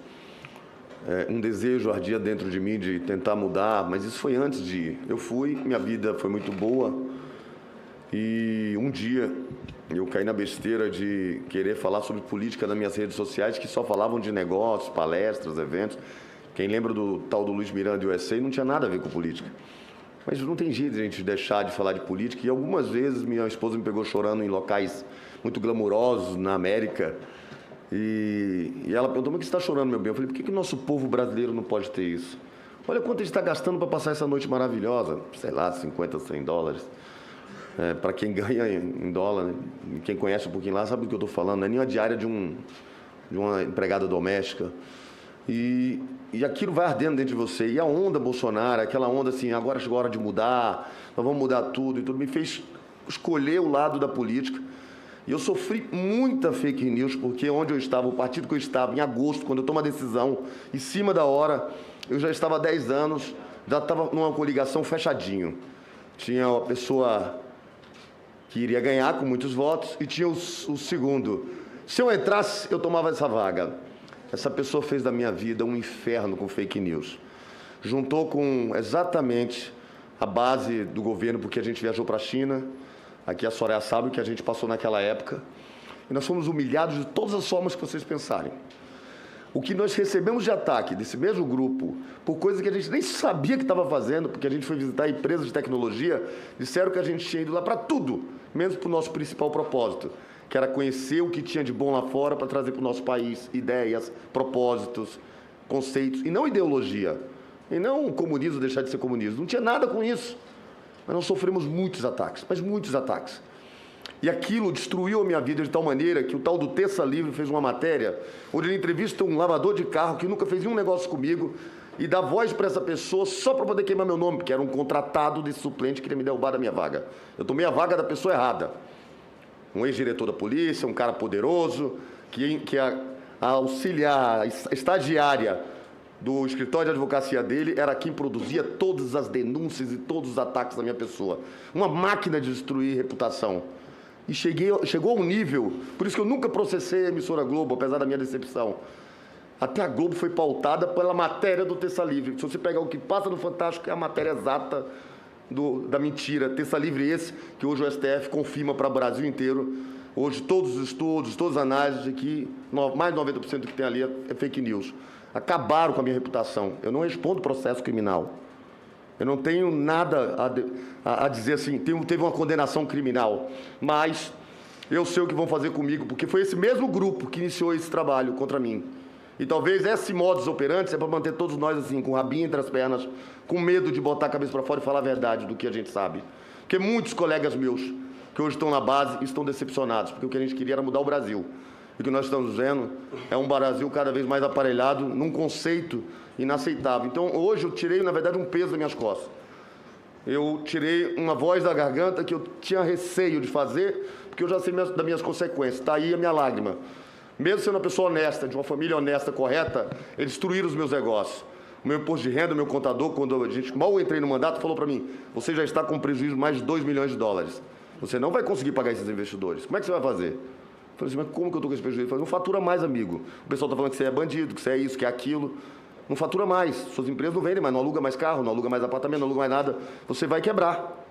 um desejo ardia dentro de mim de tentar mudar, mas isso foi antes de ir. Eu fui, minha vida foi muito boa e um dia eu caí na besteira de querer falar sobre política nas minhas redes sociais, que só falavam de negócios, palestras, eventos. Quem lembra do tal do Luiz Miranda USA não tinha nada a ver com política. Mas não tem jeito de a gente deixar de falar de política. E algumas vezes minha esposa me pegou chorando em locais muito glamurosos na América. E ela perguntou, mas por que você está chorando, meu bem? Eu falei, por que o nosso povo brasileiro não pode ter isso? Olha quanto a gente está gastando para passar essa noite maravilhosa. Sei lá, 50, 100 dólares. Para quem ganha em dólar, né? Quem conhece um pouquinho lá sabe do que eu estou falando. Não é nem a diária de uma empregada doméstica. E aquilo vai ardendo dentro de você. E a onda Bolsonaro, aquela onda assim, agora chegou a hora de mudar, nós vamos mudar tudo, e tudo me fez escolher o lado da política. E eu sofri muita fake news, porque onde eu estava, o partido que eu estava, em agosto, quando eu tomo a decisão, em cima da hora, eu já estava há 10 anos, já estava numa coligação fechadinho. Tinha uma pessoa que iria ganhar com muitos votos e tinha o segundo. Se eu entrasse, eu tomava essa vaga. Essa pessoa fez da minha vida um inferno com fake news. Juntou com exatamente a base do governo, porque a gente viajou para a China. Aqui a Soraya sabe o que a gente passou naquela época. E nós fomos humilhados de todas as formas que vocês pensarem. O que nós recebemos de ataque desse mesmo grupo, por coisas que a gente nem sabia que estava fazendo, porque a gente foi visitar empresas de tecnologia, disseram que a gente tinha ido lá para tudo, menos para o nosso principal propósito, que era conhecer o que tinha de bom lá fora para trazer para o nosso país ideias, propósitos, conceitos, e não ideologia. E não o comunismo deixar de ser comunismo. Não tinha nada com isso. Mas nós sofremos muitos ataques, mas muitos ataques. E aquilo destruiu a minha vida de tal maneira que o tal do Terça Livre fez uma matéria onde ele entrevista um lavador de carro que nunca fez nenhum negócio comigo e dá voz para essa pessoa só para poder queimar meu nome, porque era um contratado desse suplente que queria me derrubar da minha vaga. Eu tomei a vaga da pessoa errada. Um ex-diretor da polícia, um cara poderoso, que ia auxiliar a estagiária do escritório de advocacia dele, era quem produzia todas as denúncias e todos os ataques da minha pessoa. Uma máquina de destruir reputação. E chegou a um nível, por isso que eu nunca processei a emissora Globo, apesar da minha decepção. Até a Globo foi pautada pela matéria do Terça Livre. Se você pegar o que passa no Fantástico, é a matéria exata da mentira. Terça Livre esse, que hoje o STF confirma para o Brasil inteiro. Hoje todos os estudos, todas as análises de que mais de 90% do que tem ali é fake news. Acabaram com a minha reputação. Eu não respondo processo criminal. Eu não tenho nada a dizer assim, teve uma condenação criminal, mas eu sei o que vão fazer comigo, porque foi esse mesmo grupo que iniciou esse trabalho contra mim. E talvez esse modus operandi é para manter todos nós assim, com o rabinho entre as pernas, com medo de botar a cabeça para fora e falar a verdade do que a gente sabe. Porque muitos colegas meus, que hoje estão na base, estão decepcionados, porque o que a gente queria era mudar o Brasil. E o que nós estamos vendo é um Brasil cada vez mais aparelhado num conceito inaceitável. Então, hoje eu tirei, na verdade, um peso das minhas costas. Eu tirei uma voz da garganta que eu tinha receio de fazer, porque eu já sei das minhas consequências. Está aí a minha lágrima. Mesmo sendo uma pessoa honesta, de uma família honesta, correta, eles destruíram os meus negócios. O meu imposto de renda, o meu contador, quando a gente mal entrei no mandato, falou para mim, você já está com prejuízo de mais de 2 milhões de dólares. Você não vai conseguir pagar esses investidores. Como é que você vai fazer? Eu falei assim, mas como que eu estou com esse prejuízo? Ele falou, não fatura mais, amigo. O pessoal está falando que você é bandido, que você é isso, que é aquilo. Não fatura mais. Suas empresas não vendem mais, não aluga mais carro, não aluga mais apartamento, não aluga mais nada. Você vai quebrar.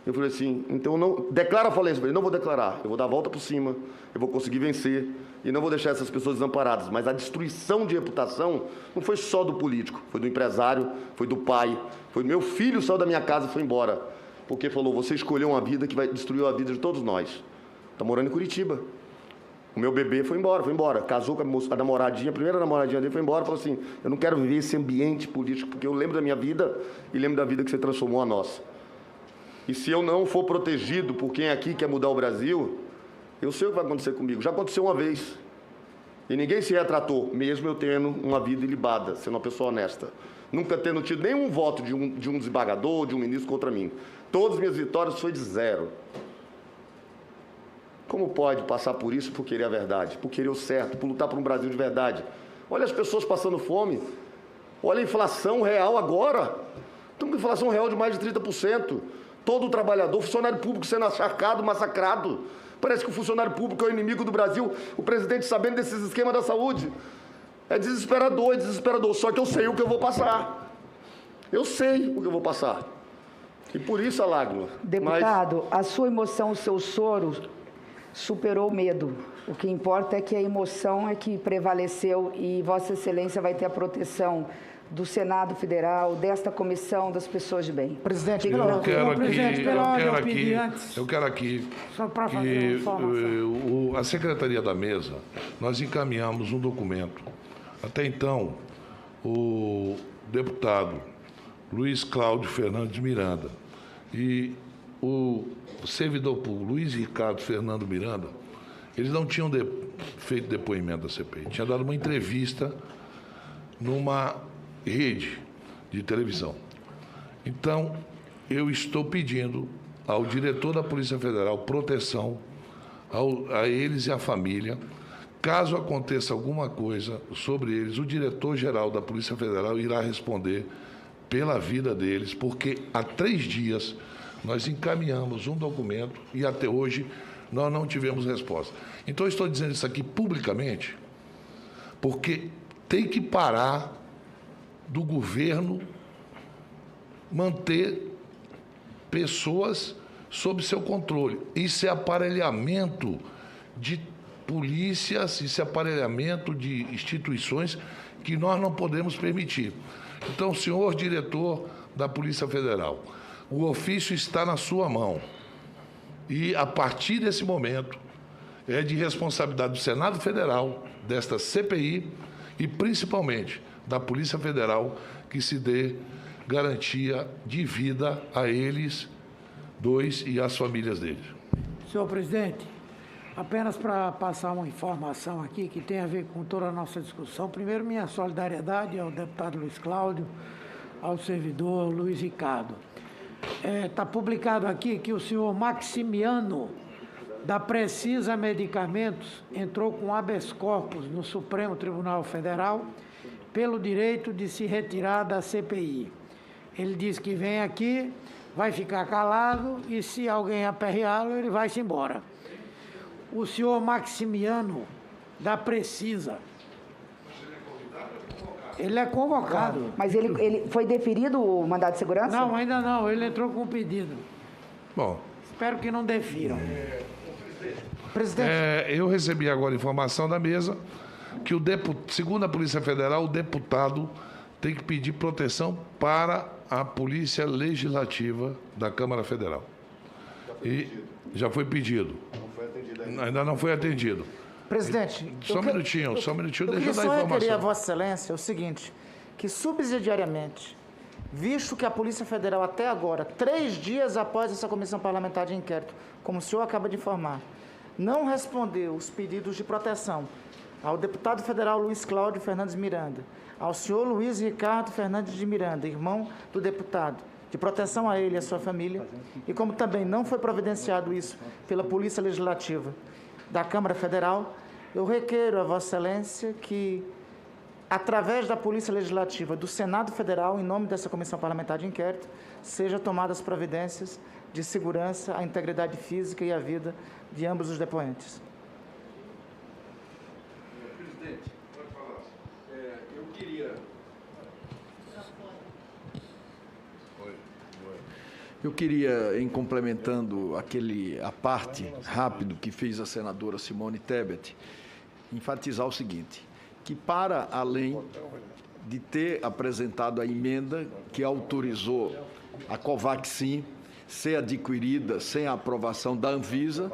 Eu falei assim, então não... Declara a falência. Eu falei, não vou declarar. Eu vou dar a volta por cima, eu vou conseguir vencer e não vou deixar essas pessoas desamparadas. Mas a destruição de reputação não foi só do político, foi do empresário, foi do pai, foi do meu filho, saiu da minha casa e foi embora. Porque falou, você escolheu uma vida que vai destruir a vida de todos nós. Está morando em Curitiba. O meu bebê foi embora. Casou com a namoradinha, a primeira namoradinha dele foi embora, falou assim, eu não quero viver esse ambiente político, porque eu lembro da minha vida e lembro da vida que você transformou a nossa. E se eu não for protegido por quem aqui quer mudar o Brasil, eu sei o que vai acontecer comigo. Já aconteceu uma vez. E ninguém se retratou, mesmo eu tendo uma vida ilibada, sendo uma pessoa honesta. Nunca tendo tido nenhum voto de um desembargador, de um ministro contra mim. Todas as minhas vitórias foi de 0. Como pode passar por isso por querer a verdade, por querer o certo, por lutar por um Brasil de verdade? Olha as pessoas passando fome. Olha a inflação real agora. Estamos com inflação real de mais de 30%. Todo trabalhador, funcionário público sendo acharcado, massacrado. Parece que o funcionário público é o inimigo do Brasil. O presidente sabendo desses esquemas da saúde. É desesperador, é desesperador. Só que eu sei o que eu vou passar. Eu sei o que eu vou passar. E por isso a lágrima. Deputado, a sua emoção, o seu choro superou o medo. O que importa é que a emoção é que prevaleceu e Vossa Excelência vai ter a proteção do Senado Federal, desta comissão, das pessoas de bem. Presidente, eu quero aqui só para fazer que uma informação. a Secretaria da Mesa, nós encaminhamos um documento. Até então, o deputado Luiz Cláudio Fernandes Miranda e o servidor público Luiz Ricardo Fernando Miranda, eles não tinham feito depoimento da CPI, tinham dado uma entrevista numa rede de televisão. Então, eu estou pedindo ao diretor da Polícia Federal proteção a eles e à família. Caso aconteça alguma coisa sobre eles, o diretor-geral da Polícia Federal irá responder pela vida deles, porque há 3 dias nós encaminhamos um documento e até hoje nós não tivemos resposta. Então, eu estou dizendo isso aqui publicamente, porque tem que parar do governo manter pessoas sob seu controle. Isso é aparelhamento de polícias, isso é aparelhamento de instituições que nós não podemos permitir. Então, senhor diretor da Polícia Federal, o ofício está na sua mão. E, a partir desse momento, é de responsabilidade do Senado Federal, desta CPI e, principalmente, da Polícia Federal, que se dê garantia de vida a eles dois e às famílias deles. Senhor presidente, apenas para passar uma informação aqui que tem a ver com toda a nossa discussão. Primeiro, minha solidariedade ao deputado Luiz Cláudio, ao servidor Luiz Ricardo. Está publicado aqui que o senhor Maximiano, da Precisa Medicamentos, entrou com habeas corpus no Supremo Tribunal Federal pelo direito de se retirar da CPI. Ele diz que vem aqui, vai ficar calado e, se alguém aperreá-lo, ele vai-se embora. O senhor Maximiano, da Precisa, ele é convocado. Mas ele foi deferido o mandado de segurança? Não, ainda não. Ele entrou com um pedido. Bom, Espero que não defiram. Presidente. eu recebi agora informação da mesa que, segundo a Polícia Federal, o deputado tem que pedir proteção para a Polícia Legislativa da Câmara Federal. Já foi pedido. Ainda não foi atendido. Presidente, Só um minutinho, deixa eu dar a queria só requerer a informação. Vossa Excelência o seguinte, que subsidiariamente, visto que a Polícia Federal até agora, 3 dias após essa comissão parlamentar de inquérito, como o senhor acaba de informar, não respondeu os pedidos de proteção ao deputado federal Luiz Cláudio Fernandes Miranda, ao senhor Luiz Ricardo Fernandes de Miranda, irmão do deputado, de proteção a ele e a sua família, e como também não foi providenciado isso pela Polícia Legislativa da Câmara Federal, eu requeiro a Vossa Excelência que, através da Polícia Legislativa do Senado Federal, em nome dessa Comissão Parlamentar de Inquérito, sejam tomadas providências de segurança à integridade física e à vida de ambos os depoentes. Presidente, pode falar. Eu queria, em complementando a parte rápido que fez a senadora Simone Tebet, enfatizar o seguinte, que para além de ter apresentado a emenda que autorizou a Covaxin ser adquirida sem a aprovação da Anvisa,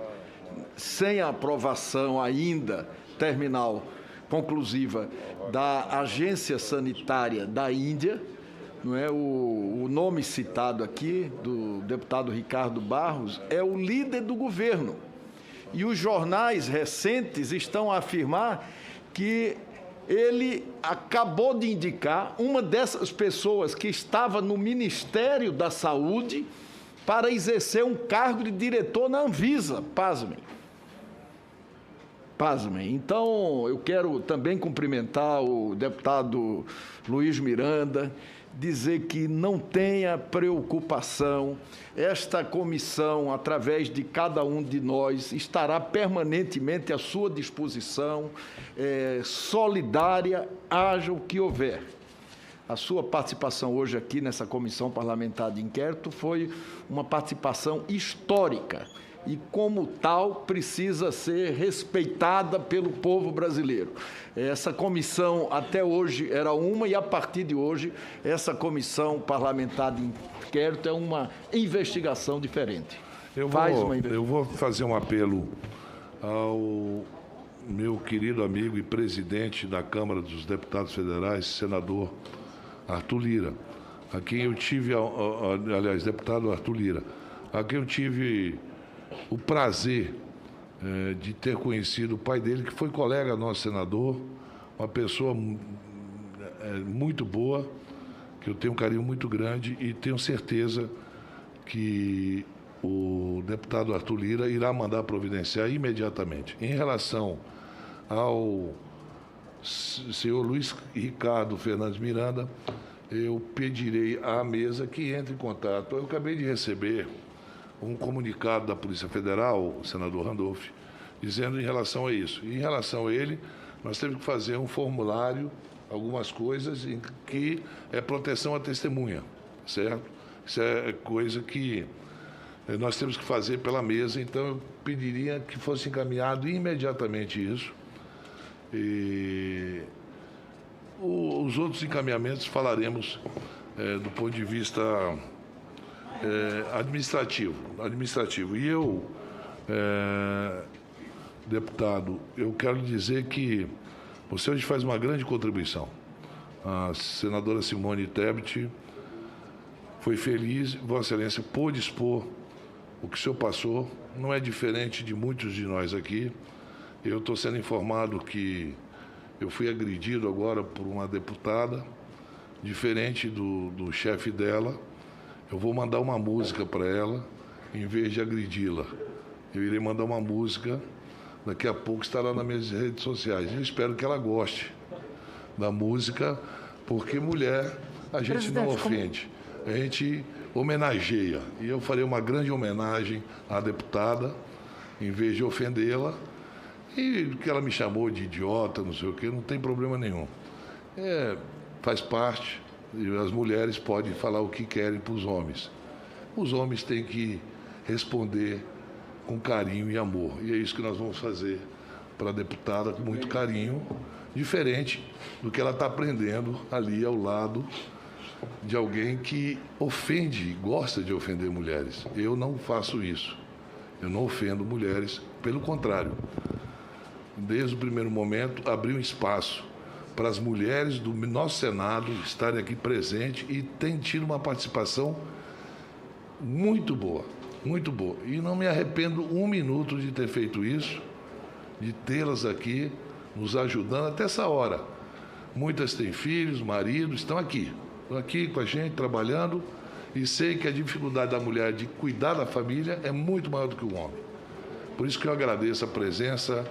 sem a aprovação ainda terminal conclusiva da Agência Sanitária da Índia, não é? O nome citado aqui do deputado Ricardo Barros é o líder do governo. E os jornais recentes estão a afirmar que ele acabou de indicar uma dessas pessoas que estava no Ministério da Saúde para exercer um cargo de diretor na Anvisa. Pasmem. Pasmem. Então, eu quero também cumprimentar o deputado Luiz Miranda, dizer que não tenha preocupação, esta comissão, através de cada um de nós, estará permanentemente à sua disposição, solidária, haja o que houver. A sua participação hoje aqui nessa comissão parlamentar de inquérito foi uma participação histórica e, como tal, precisa ser respeitada pelo povo brasileiro. Essa comissão, até hoje, era uma, e a partir de hoje, essa comissão parlamentar de inquérito é uma investigação diferente. Eu vou fazer um apelo ao meu querido amigo e presidente da Câmara dos Deputados Federais, senador Arthur Lira, a quem eu tive, aliás, deputado Arthur Lira, a quem eu tive o prazer de ter conhecido o pai dele, que foi colega nosso senador, uma pessoa muito boa, que eu tenho um carinho muito grande, e tenho certeza que o deputado Arthur Lira irá mandar providenciar imediatamente. Em relação ao senhor Luiz Ricardo Fernandes Miranda, eu pedirei à mesa que entre em contato. Eu acabei de receber um comunicado da Polícia Federal, o senador Randolph, dizendo em relação a isso. E em relação a ele, nós temos que fazer um formulário, algumas coisas, em que é proteção à testemunha, certo? Isso é coisa que nós temos que fazer pela mesa, então eu pediria que fosse encaminhado imediatamente isso. E os outros encaminhamentos falaremos do ponto de vista administrativo. E eu, deputado, eu quero lhe dizer que você hoje faz uma grande contribuição. A senadora Simone Tebet foi feliz, Vossa Excelência pôde expor o que o senhor passou, não é diferente de muitos de nós aqui. Eu estou sendo informado que eu fui agredido agora por uma deputada, diferente do chefe dela. Eu vou mandar uma música para ela, em vez de agredi-la. Eu irei mandar uma música, daqui a pouco estará nas minhas redes sociais. Eu espero que ela goste da música, porque mulher a gente não ofende, a gente homenageia. E eu farei uma grande homenagem à deputada, em vez de ofendê-la. E que ela me chamou de idiota, não sei o quê, não tem problema nenhum. Faz parte, e as mulheres podem falar o que querem para os homens. Os homens têm que responder com carinho e amor. E é isso que nós vamos fazer para a deputada, com muito carinho, diferente do que ela está aprendendo ali ao lado de alguém que ofende, gosta de ofender mulheres. Eu não faço isso. Eu não ofendo mulheres, pelo contrário. Desde o primeiro momento, abri um espaço para as mulheres do nosso Senado estarem aqui presentes e têm tido uma participação muito boa, muito boa. E não me arrependo um minuto de ter feito isso, de tê-las aqui nos ajudando até essa hora. Muitas têm filhos, maridos, estão aqui com a gente, trabalhando, e sei que a dificuldade da mulher de cuidar da família é muito maior do que o homem. Por isso que eu agradeço a presença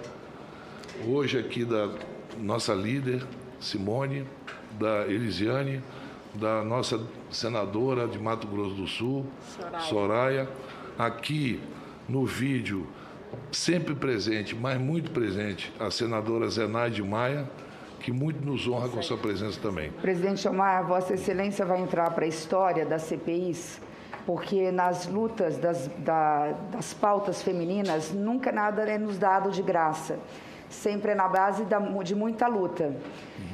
hoje aqui da nossa líder, Simone, da Elisiane, da nossa senadora de Mato Grosso do Sul, Soraya, aqui no vídeo, sempre presente, mas muito presente, a senadora Zenaide Maia, que muito nos honra com sua presença também. Presidente Omar, Vossa Excelência vai entrar para a história das CPIs, porque nas lutas das pautas femininas, nunca nada é nos dado de graça. Sempre é na base de muita luta.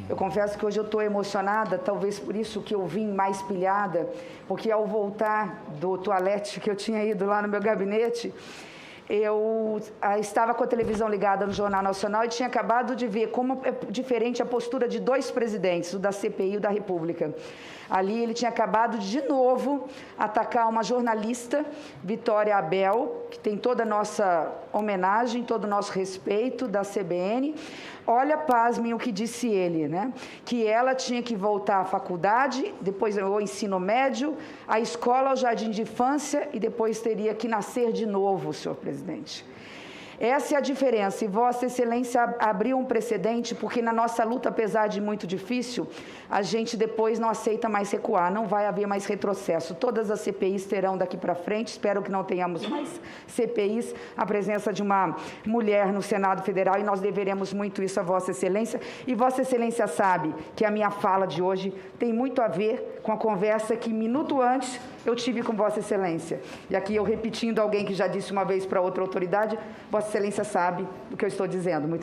Eu confesso que hoje eu estou emocionada, talvez por isso que eu vim mais pilhada, porque ao voltar do toalete que eu tinha ido lá no meu gabinete, eu estava com a televisão ligada no Jornal Nacional e tinha acabado de ver como é diferente a postura de dois presidentes, o da CPI e o da República. Ali ele tinha acabado de novo atacar uma jornalista, Vitória Abel, que tem toda a nossa homenagem, todo o nosso respeito da CBN. Olha, pasmem o que disse ele, né? Que ela tinha que voltar à faculdade, depois ao ensino médio, à escola, ao jardim de infância e depois teria que nascer de novo, senhor presidente. Essa é a diferença, e Vossa Excelência abriu um precedente, porque na nossa luta, apesar de muito difícil, a gente depois não aceita mais recuar, não vai haver mais retrocesso. Todas as CPIs terão daqui para frente, espero que não tenhamos mais CPIs, a presença de uma mulher no Senado Federal, e nós deveremos muito isso a Vossa Excelência. E Vossa Excelência sabe que a minha fala de hoje tem muito a ver com a conversa que, minuto antes, eu tive com Vossa Excelência. E aqui eu repetindo alguém que já disse uma vez para outra autoridade, Vossa Excelência sabe do que eu estou dizendo. Muito